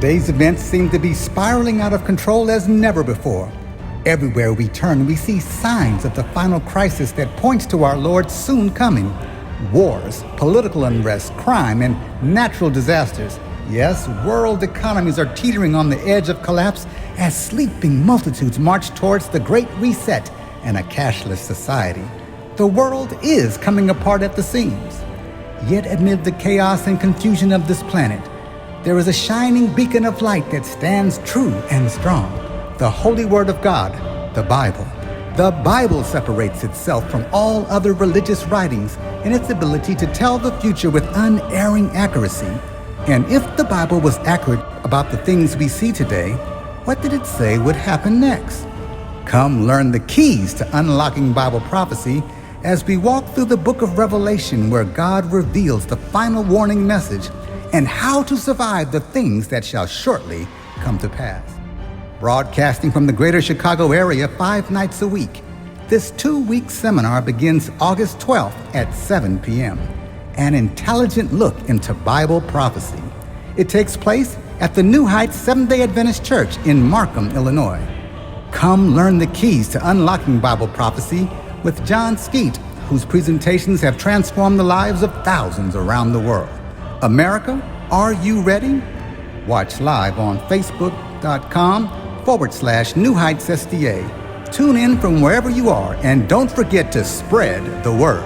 Today's events seem to be spiraling out of control as never before. Everywhere we turn, we see signs of the final crisis that points to our Lord's soon coming. Wars, political unrest, crime, and natural disasters. Yes, world economies are teetering on the edge of collapse as sleeping multitudes march towards the Great Reset and a cashless society. The world is coming apart at the seams. Yet amid the chaos and confusion of this planet, there is a shining beacon of light that stands true and strong. The Holy Word of God, the Bible. The Bible separates itself from all other religious writings in its ability to tell the future with unerring accuracy. And if the Bible was accurate about the things we see today, what did it say would happen next? Come learn the keys to unlocking Bible prophecy as we walk through the book of Revelation, where God reveals the final warning message and how to survive the things that shall shortly come to pass. Broadcasting from the greater Chicago area 5 nights a week, this 2-week seminar begins August 12th at 7 p.m. An intelligent look into Bible prophecy. It takes place at the new Heights Seventh-day Adventist Church in Markham, Illinois. Come learn the keys to unlocking Bible prophecy with John Skeete, whose presentations have transformed the lives of thousands around the world. America, are you ready? Watch live on Facebook.com/New Heights SDA. Tune in from wherever you are, and don't forget to spread the word.